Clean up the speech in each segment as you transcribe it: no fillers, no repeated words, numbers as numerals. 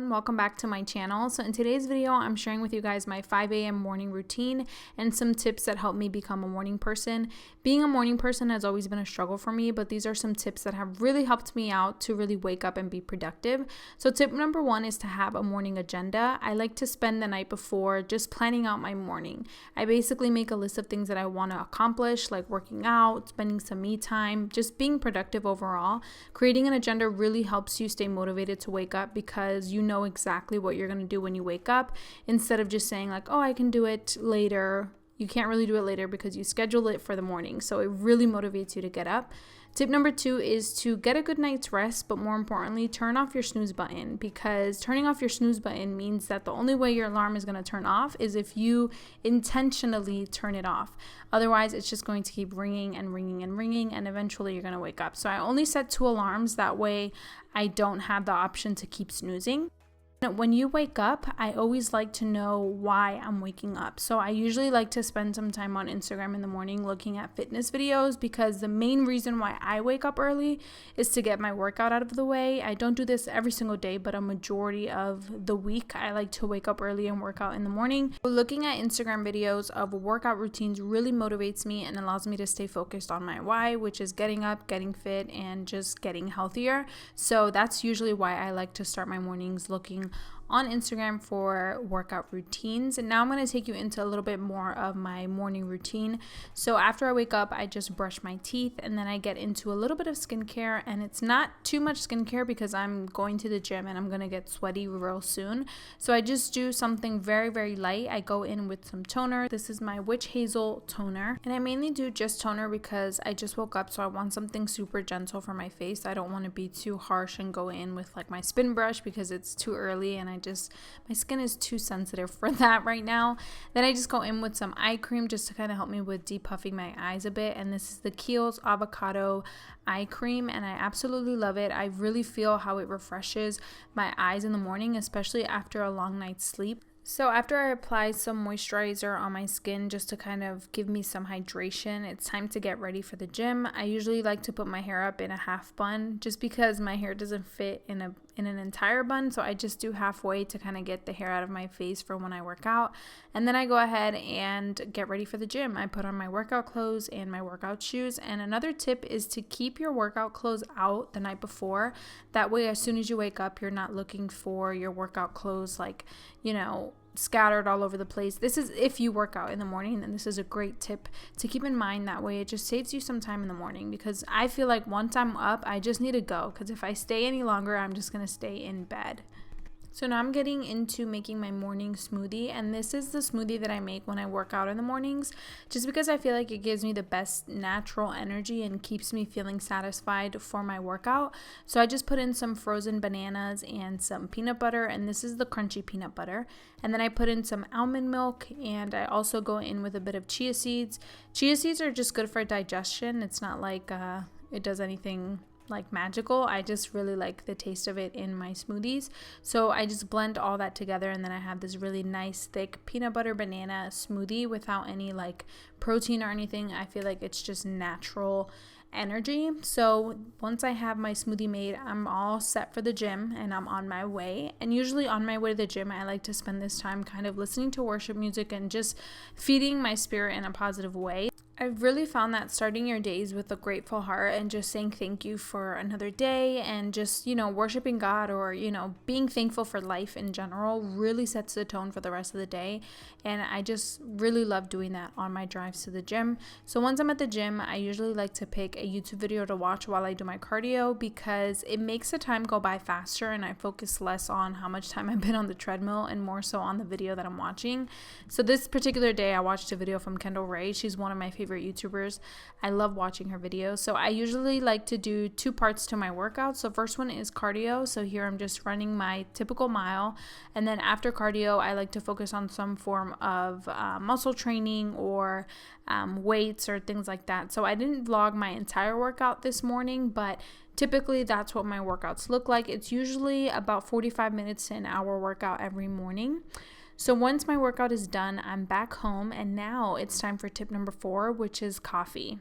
everyone, welcome back to my channel. So in today's video, I'm sharing with you guys my 5 a.m. morning routine and some tips that help me become a morning person. Being a morning person has always been a struggle for me, but these are some tips that have really helped me out to really wake up and be productive. So tip number one is to have a morning agenda. I like to spend the night before just planning out my morning. I basically make a list of things that I want to accomplish, like working out, spending some me time, just being productive overall. Creating an agenda really helps you stay motivated to wake up because you know exactly what you're going to do when you wake up, instead of just saying like, oh, I can do it later. You can't really do it later because you schedule it for the morning. So it really motivates you to get up. Tip number two is to get a good night's rest, but more importantly, turn off your snooze button, because turning off your snooze button means that the only way your alarm is going to turn off is if you intentionally turn it off. Otherwise, it's just going to keep ringing and ringing and ringing, and eventually you're going to wake up. So I only set 2 alarms. That way I don't have the option to keep snoozing. When you wake up, I always like to know why I'm waking up. So I usually like to spend some time on Instagram in the morning looking at fitness videos, because the main reason why I wake up early is to get my workout out of the way. I don't do this every single day, but a majority of the week I like to wake up early and work out in the morning. Looking at Instagram videos of workout routines really motivates me and allows me to stay focused on my why, which is getting up, getting fit, and just getting healthier. So that's usually why I like to start my mornings looking on Instagram for workout routines. And now I'm going to take you into a little bit more of my morning routine. So after I wake up, I just brush my teeth, and then I get into a little bit of skincare, and it's not too much skincare because I'm going to the gym and I'm going to get sweaty real soon. So I just do something very, very light. I go in with some toner. This is my Witch Hazel toner, and I mainly do just toner because I just woke up, so I want something super gentle for my face. I don't want to be too harsh and go in with like my spin brush because it's too early and my skin is too sensitive for that right now. Then I just go in with some eye cream just to kind of help me with depuffing my eyes a bit, and this is the Kiehl's Avocado eye cream, and I absolutely love it. I really feel how it refreshes my eyes in the morning, especially after a long night's sleep. So after I apply some moisturizer on my skin just to kind of give me some hydration, it's time to get ready for the gym. I usually like to put my hair up in a half bun just because my hair doesn't fit in an entire bun, so I just do halfway to kind of get the hair out of my face for when I work out. And then I go ahead and get ready for the gym. I put on my workout clothes and my workout shoes. And another tip is to keep your workout clothes out the night before. That way, as soon as you wake up, you're not looking for your workout clothes scattered all over the place. This is if you work out in the morning, then this is a great tip to keep in mind. That way it just saves you some time in the morning, because I feel like once I'm up, I just need to go, because if I stay any longer, I'm just going to stay in bed. So now I'm getting into making my morning smoothie, and this is the smoothie that I make when I work out in the mornings, just because I feel like it gives me the best natural energy and keeps me feeling satisfied for my workout. So I just put in some frozen bananas and some peanut butter, and this is the crunchy peanut butter. And then I put in some almond milk, and I also go in with a bit of chia seeds. Chia seeds are just good for digestion. It's not like it does anything like magical. I just really like the taste of it in my smoothies. So I just blend all that together, and then I have this really nice thick peanut butter banana smoothie without any like protein or anything. I feel like it's just natural energy. So once I have my smoothie made, I'm all set for the gym and I'm on my way. And usually on my way to the gym, I like to spend this time kind of listening to worship music and just feeding my spirit in a positive way. I've really found that starting your days with a grateful heart and just saying thank you for another day and just, worshiping God or, being thankful for life in general really sets the tone for the rest of the day. And I just really love doing that on my drives to the gym. So once I'm at the gym, I usually like to pick a YouTube video to watch while I do my cardio, because it makes the time go by faster and I focus less on how much time I've been on the treadmill and more so on the video that I'm watching. So this particular day, I watched a video from Kendall Ray. She's one of my favorite YouTubers. I love watching her videos. So I usually like to do 2 parts to my workout. So first one is cardio. So here I'm just running my typical mile. And then after cardio, I like to focus on some form of muscle training or weights or things like that. So I didn't vlog my entire workout this morning, but typically that's what my workouts look like. It's usually about 45 minutes to an hour workout every morning. So once my workout is done, I'm back home, and now it's time for tip number 4, which is coffee.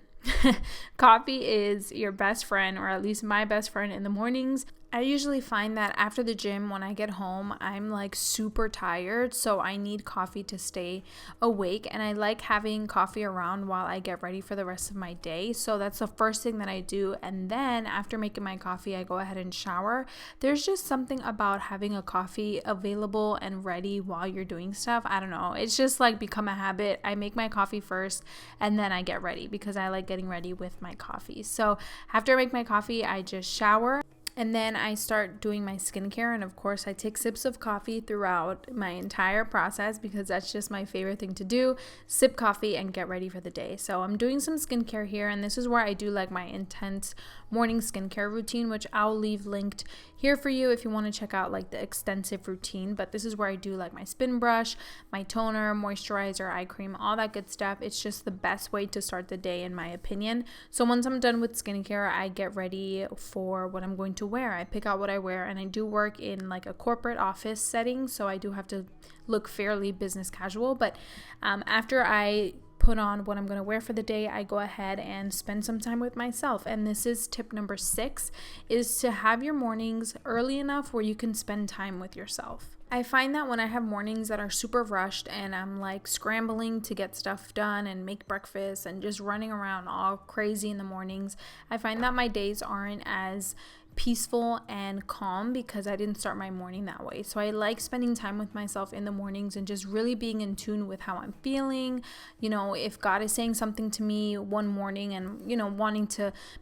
Coffee is your best friend, or at least my best friend in the mornings. I usually find that after the gym, when I get home, I'm like super tired, so I need coffee to stay awake, and I like having coffee around while I get ready for the rest of my day. So that's the first thing that I do, and then after making my coffee, I go ahead and shower. There's just something about having a coffee available and ready while you're doing stuff. I don't know. It's just like become a habit. I make my coffee first and then I get ready because I like getting ready with my coffee. So after I make my coffee, I just shower. And then I start doing my skincare, and of course I take sips of coffee throughout my entire process because that's just my favorite thing to do, sip coffee and get ready for the day. So I'm doing some skincare here, and this is where I do like my intense morning skincare routine, which I'll leave linked here for you if you want to check out like the extensive routine. But this is where I do like my spin brush, my toner, moisturizer, eye cream, all that good stuff. It's just the best way to start the day in my opinion. So once I'm done with skincare, I get ready for what I'm going to wear. I pick out what I wear, and I do work in like a corporate office setting, so I do have to look fairly business casual. But after I put on what I'm going to wear for the day, I go ahead and spend some time with myself. And this is tip number 6, is to have your mornings early enough where you can spend time with yourself. I find that when I have mornings that are super rushed and I'm like scrambling to get stuff done and make breakfast and just running around all crazy in the mornings, I find that my days aren't as peaceful and calm because I didn't start my morning that way. So I like spending time with myself in the mornings and just really being in tune with how I'm feeling. You know, if God is saying something to me one morning and, you know, wanting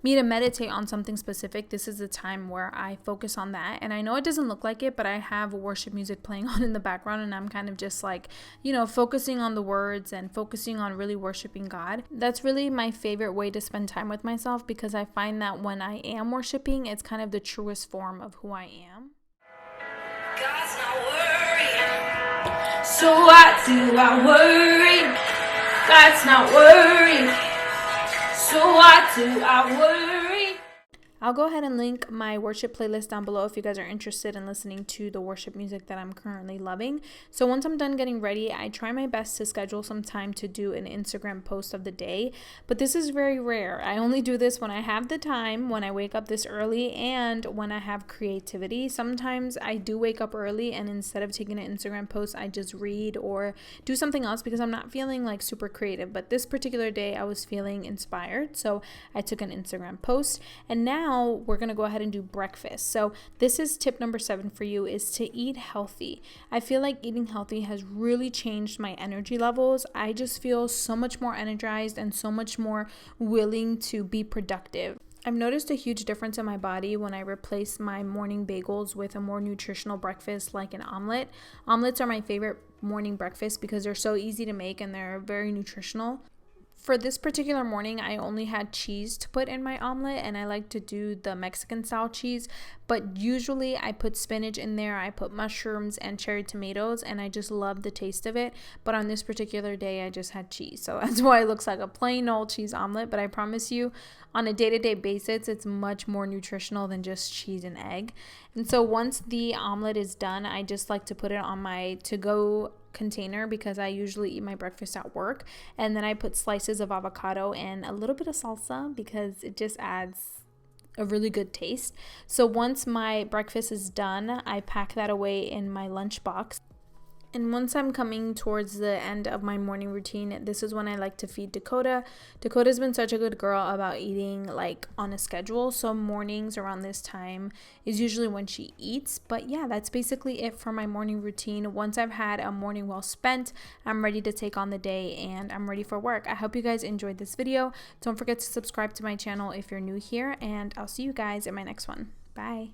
me to meditate on something specific, this is the time where I focus on that. And I know it doesn't look like it, but I have worship music playing on in the background, and I'm kind of just like, you know, focusing on the words and focusing on really worshiping God. That's really my favorite way to spend time with myself, because I find that when I am worshiping, it's kind of the truest form of who I am. God's not worried, so why do I worry? God's not worried, so why do I worry? I'll go ahead and link my worship playlist down below if you guys are interested in listening to the worship music that I'm currently loving. So once I'm done getting ready, I try my best to schedule some time to do an Instagram post of the day, but this is very rare. I only do this when I have the time, when I wake up this early, and when I have creativity. Sometimes I do wake up early, and instead of taking an Instagram post, I just read or do something else because I'm not feeling like super creative. But this particular day I was feeling inspired, so I took an Instagram post. And now we're going to go ahead and do breakfast. So this is tip number 7 for you, is to eat healthy. I feel like eating healthy has really changed my energy levels. I just feel so much more energized and so much more willing to be productive. I've noticed a huge difference in my body when I replace my morning bagels with a more nutritional breakfast like an omelet. Omelets are my favorite morning breakfast because they're so easy to make and they're very nutritional. For this particular morning, I only had cheese to put in my omelet, and I like to do the Mexican style cheese, but usually I put spinach in there, I put mushrooms and cherry tomatoes, and I just love the taste of it. But on this particular day, I just had cheese, so that's why it looks like a plain old cheese omelet. But I promise you, on a day-to-day basis, it's much more nutritional than just cheese and egg. And so once the omelet is done, I just like to put it on my to-go container because I usually eat my breakfast at work, and then I put slices of avocado and a little bit of salsa because it just adds a really good taste. So once my breakfast is done, I pack that away in my lunch box. And once I'm coming towards the end of my morning routine, this is when I like to feed Dakota. Dakota's been such a good girl about eating like on a schedule. So mornings around this time is usually when she eats. But yeah, that's basically it for my morning routine. Once I've had a morning well spent, I'm ready to take on the day and I'm ready for work. I hope you guys enjoyed this video. Don't forget to subscribe to my channel if you're new here, and I'll see you guys in my next one. Bye.